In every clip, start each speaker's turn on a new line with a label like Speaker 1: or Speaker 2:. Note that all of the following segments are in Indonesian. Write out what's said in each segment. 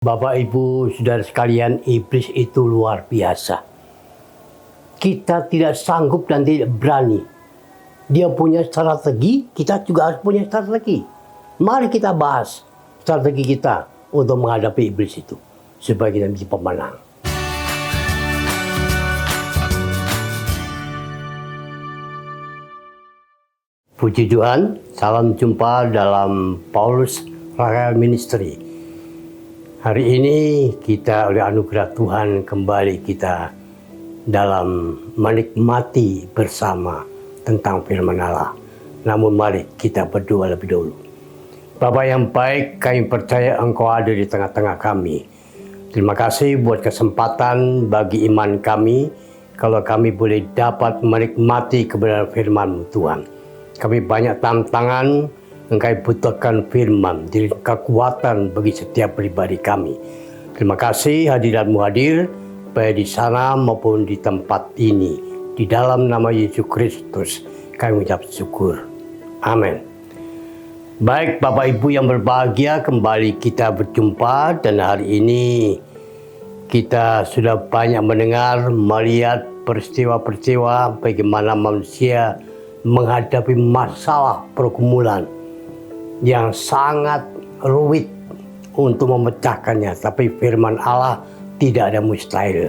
Speaker 1: Bapak, Ibu, saudara sekalian, iblis itu luar biasa. Kita tidak sanggup dan tidak berani. Dia punya strategi, kita juga harus punya strategi. Mari kita bahas strategi kita untuk menghadapi iblis itu, supaya kita menjadi pemenang. Puji Tuhan, salam jumpa dalam Paulus Rakyat Ministry. Hari ini kita oleh anugerah Tuhan kembali kita dalam menikmati bersama tentang firman Allah. Namun mari kita berdoa lebih dahulu. Bapa yang baik, kami percaya Engkau ada di tengah-tengah kami. Terima kasih buat kesempatan bagi iman kami, kalau kami boleh dapat menikmati kebenaran firman-Mu Tuhan. Kami banyak tantangan, Engkau butuhkan firman, jadi kekuatan bagi setiap pribadi kami. Terima kasih hadiratmu hadir, baik di sana maupun di tempat ini. Di dalam nama Yesus Kristus, kami mengucap syukur. Amin. Baik Bapak Ibu yang berbahagia, kembali kita berjumpa dan hari ini kita sudah banyak mendengar, melihat peristiwa-peristiwa bagaimana manusia menghadapi masalah pergumulan yang sangat rumit untuk memecahkannya. Tapi firman Allah tidak ada mustahil.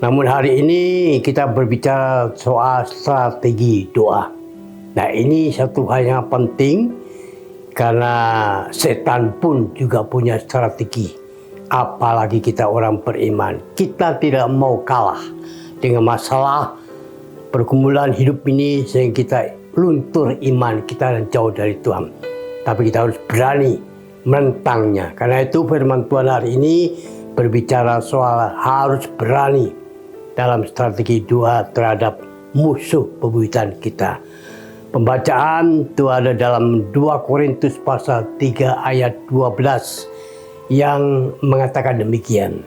Speaker 1: Namun hari ini kita berbicara soal strategi doa. Nah, ini satu hal yang penting karena setan pun juga punya strategi. Apalagi kita orang beriman, kita tidak mau kalah dengan masalah pergumulan hidup ini sehingga kita luntur iman kita dan jauh dari Tuhan. Tapi kita harus berani menentangnya. Karena itu firman Tuhan hari ini berbicara soal harus berani dalam strategi doa terhadap musuh bebuyutan kita. Pembacaan itu ada dalam 2 Korintus pasal 3 ayat 12 yang mengatakan demikian.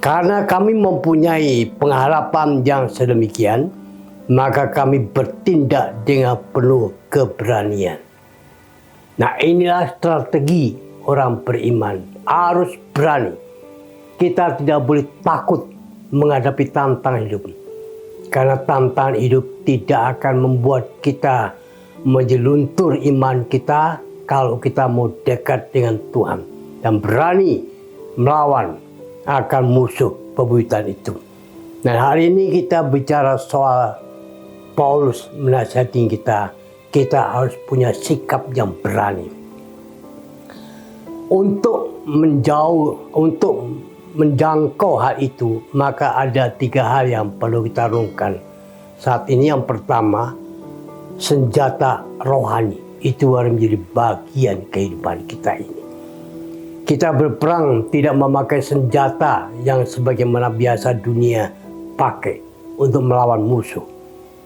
Speaker 1: Karena kami mempunyai pengharapan yang sedemikian, maka kami bertindak dengan penuh keberanian. Nah, inilah strategi orang beriman. Harus berani. Kita tidak boleh takut menghadapi tantangan hidup. Karena tantangan hidup tidak akan membuat kita menjeluntur iman kita kalau kita mau dekat dengan Tuhan. Dan berani melawan akan musuh bebuyutan itu. Nah, hari ini kita bicara soal Paulus menasihati kita harus punya sikap yang berani. Untuk menjangkau hal itu, maka ada 3 hal yang perlu kita renungkan. Saat ini yang pertama, senjata rohani. Itu harus menjadi bagian kehidupan kita ini. Kita berperang tidak memakai senjata yang sebagaimana biasa dunia pakai untuk melawan musuh.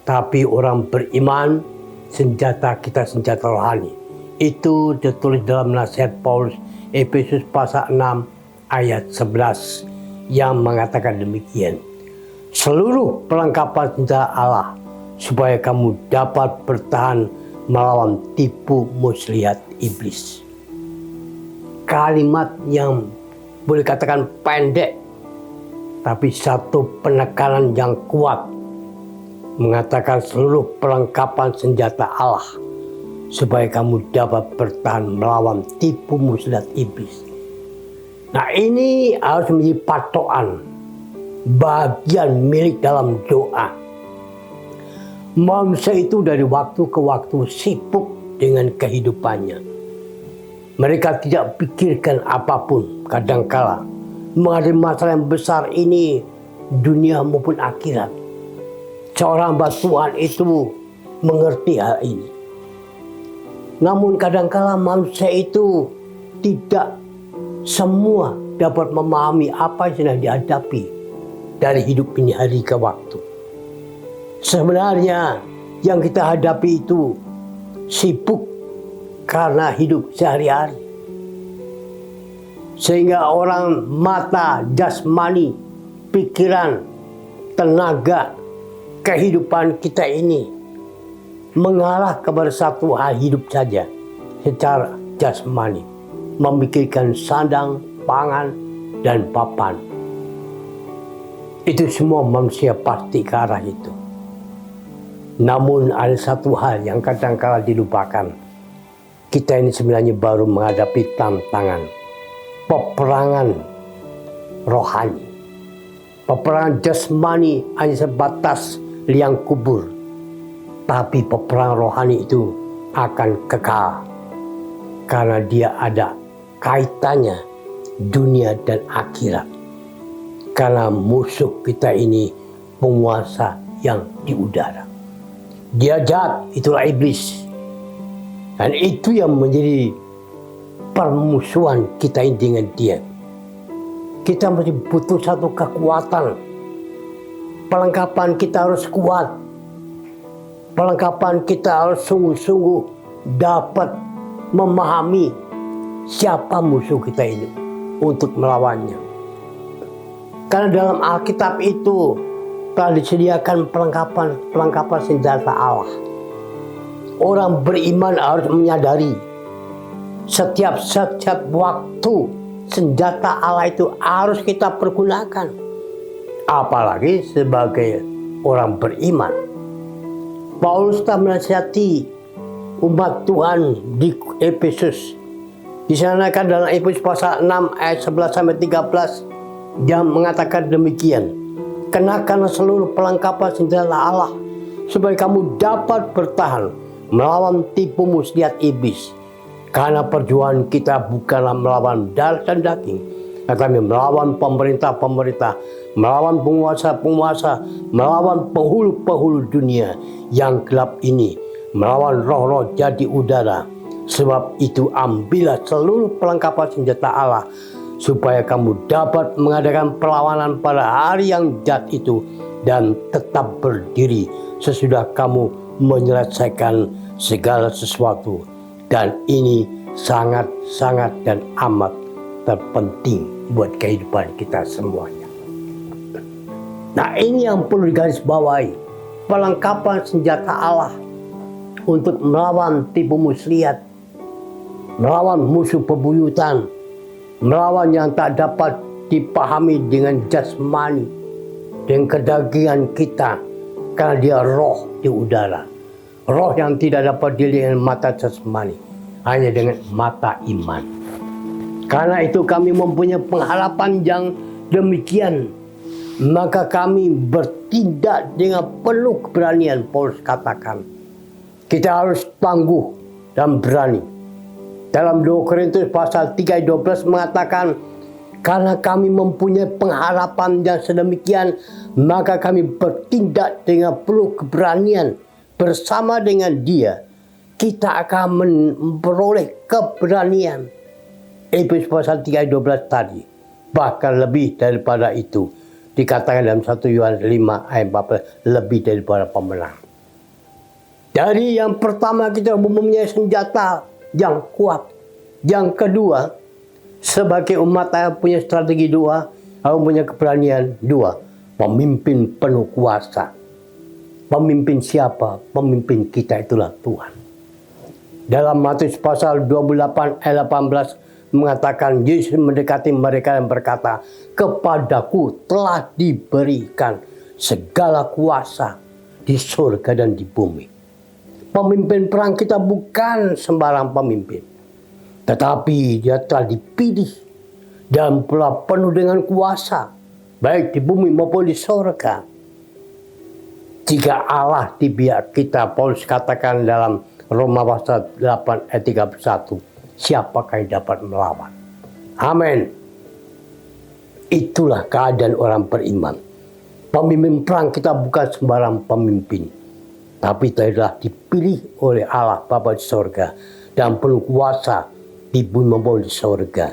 Speaker 1: Tapi orang beriman, senjata kita senjata rohani. Itu ditulis dalam nasihat Paulus Efesus pasal 6 ayat 11 yang mengatakan demikian. Seluruh perlengkapan senjata Allah supaya kamu dapat bertahan melawan tipu muslihat iblis. Kalimat yang boleh katakan pendek, tapi satu penekanan yang kuat, mengatakan seluruh perlengkapan senjata Allah supaya kamu dapat bertahan melawan tipu muslihat iblis. Nah, ini harus menjadi patokan, bagian milik dalam doa. Manusia itu dari waktu ke waktu sibuk dengan kehidupannya. Mereka tidak pikirkan apapun kadangkala menghadapi masalah yang besar ini, dunia maupun akhirat. Seorang hamba Tuhan itu mengerti hal ini. Namun kadangkala manusia itu tidak semua dapat memahami apa yang sedang dihadapi dari hidup ini hari ke waktu. Sebenarnya yang kita hadapi itu sibuk karena hidup sehari-hari. Sehingga orang mata jasmani, pikiran, tenaga, kehidupan kita ini mengarah kepada satu hal hidup saja secara jasmani. Memikirkan sandang, pangan, dan papan. Itu semua manusia pasti ke arah itu. Namun ada satu hal yang kadang-kala dilupakan. Kita ini sebenarnya baru menghadapi tantangan peperangan rohani. Peperangan jasmani hanya sebatas liang kubur. Tapi peperangan rohani itu akan kekal. Karena dia ada kaitannya dunia dan akhirat. Karena musuh kita ini penguasa yang di udara. Dia jahat, itulah iblis. Dan itu yang menjadi permusuhan kita ini dengan dia. Kita masih butuh satu kekuatan. Perlengkapan kita harus kuat. Perlengkapan kita harus sungguh-sungguh dapat memahami siapa musuh kita ini untuk melawannya. Karena dalam Alkitab itu telah disediakan perlengkapan senjata Allah. Orang beriman harus menyadari setiap waktu senjata Allah itu harus kita pergunakan. Apalagi sebagai orang beriman. Paulus telah menasihati umat Tuhan di Efesus. Di sana kan dalam Efesus pasal 6 ayat 11 sampai 13 dia mengatakan demikian. Kenakanlah seluruh perlengkapan senjata Allah supaya kamu dapat bertahan melawan tipu muslihat iblis. Karena perjuangan kita bukanlah melawan darah dan daging, tetapi melawan pemerintah-pemerintah, melawan penguasa-penguasa, melawan penghulu-penghulu dunia yang gelap ini, melawan roh-roh jadi udara. Sebab itu ambillah seluruh perlengkapan senjata Allah supaya kamu dapat mengadakan perlawanan pada hari yang jahat itu dan tetap berdiri sesudah kamu menyelesaikan segala sesuatu. Dan ini sangat-sangat dan amat terpenting buat kehidupan kita semuanya. Nah, ini yang perlu digarisbawahi. Perlengkapan senjata Allah untuk melawan tipu muslihat, melawan musuh pebuyutan, melawan yang tak dapat dipahami dengan jasmani, dengan kedagingan kita, karena dia roh di udara. Roh yang tidak dapat dilihat dengan mata jasmani, hanya dengan mata iman. Karena itu kami mempunyai pengharapan yang demikian, maka kami bertindak dengan penuh keberanian. Paulus katakan, kita harus tangguh dan berani. Dalam 2 Korintus pasal 3 ayat 12 mengatakan, karena kami mempunyai pengharapan yang sedemikian, maka kami bertindak dengan penuh keberanian bersama dengan dia. Kita akan memperoleh keberanian. Efesus pasal 3 ayat 12 tadi. Bahkan lebih daripada itu. Dikatakan dalam 1 Yohanes 5 ayat 14, lebih daripada pemenang. Dari yang pertama kita mempunyai senjata yang kuat. Yang kedua, sebagai umat yang punya strategi dua, harus punya keberanian dua. Pemimpin penuh kuasa. Pemimpin siapa? Pemimpin kita itulah Tuhan. Dalam Matius pasal 28 ayat 18 mengatakan, Yesus mendekati mereka dan berkata, kepadaku telah diberikan segala kuasa di surga dan di bumi. Pemimpin perang kita bukan sembarang pemimpin, tetapi dia telah dipilih dan pula penuh dengan kuasa, baik di bumi maupun di surga. Jika Allah di pihak kita, Paulus katakan dalam Roma pasal 8 ayat 31, siapakah yang dapat melawan? Amin. Itulah keadaan orang beriman. Pemimpin perang kita bukan sembarang pemimpin, tapi telah dipilih oleh Allah Bapa di sorga dan penuh kuasa di bumi maupun di sorga.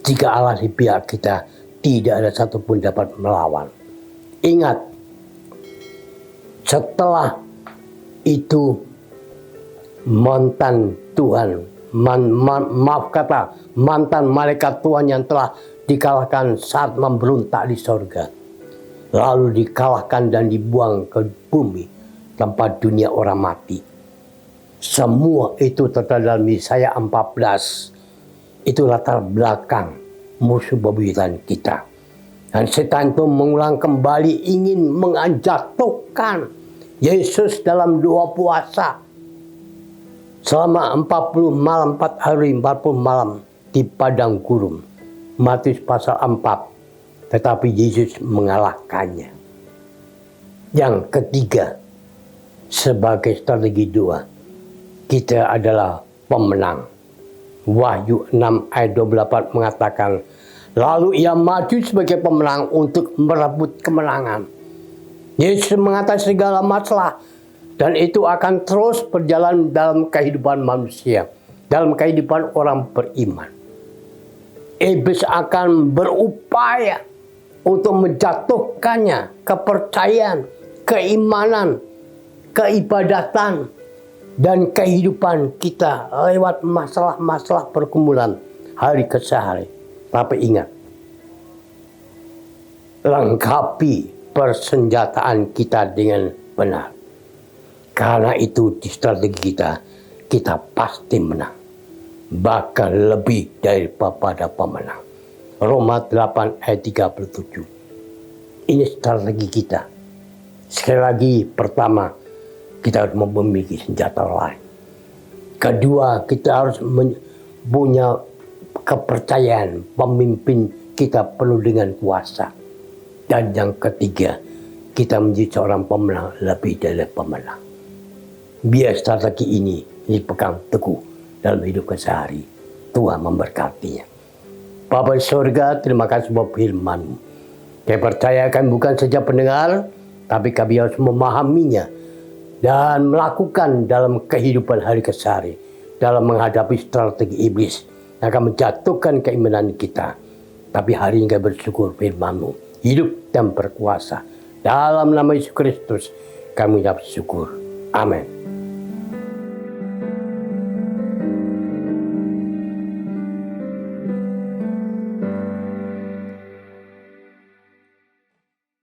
Speaker 1: Jika Allah di pihak kita, tidak ada satupun dapat melawan. Ingat, setelah itu mantan Tuhan, mantan malaikat Tuhan yang telah dikalahkan saat memberontak di sorga, lalu dikalahkan dan dibuang ke bumi, tempat dunia orang mati. Semua itu terdapat dalam Yesaya 14. Itu latar belakang musuh bebuyutan kita. Dan setan itu mengulang kembali ingin menjatuhkan Yesus dalam doa puasa selama 40 malam, 4 hari 40 malam di padang gurun. Matius pasal 4. Tetapi Yesus mengalahkannya. Yang ketiga, sebagai strategi doa, kita adalah pemenang. Wahyu 6 ayat 28 mengatakan, lalu ia maju sebagai pemenang untuk merebut kemenangan. Yesus mengatasi segala masalah, dan itu akan terus berjalan dalam kehidupan manusia, dalam kehidupan orang beriman. Iblis akan berupaya untuk menjatuhkannya kepercayaan, keimanan, keibadatan, dan kehidupan kita lewat masalah-masalah pergumulan hari ke hari. Tapi ingat, lengkapi persenjataan kita dengan benar. Karena itu di strategi kita pasti menang. Bahkan lebih daripada pemenang. Roma 8 ayat 37. Ini strategi kita. Sekali lagi, pertama, kita harus memiliki senjata lain. Kedua, kita harus punya kepercayaan pemimpin kita penuh dengan kuasa. Dan yang ketiga, kita menjadi seorang pemenang lebih dari pemenang. Biar strategi ini dipegang teguh dalam hidup kesehari. Tuhan memberkatinya. Bapa di surga, terima kasih buat firman-Mu. Kami percayakan bukan saja pendengar, tapi kami harus memahaminya dan melakukan dalam kehidupan hari kesehari, dalam menghadapi strategi iblis yang akan menjatuhkan keimanan kita. Tapi hari ini kami bersyukur firman-Mu hidup dan berkuasa. Dalam nama Yesus Kristus kami ucap syukur. Amin.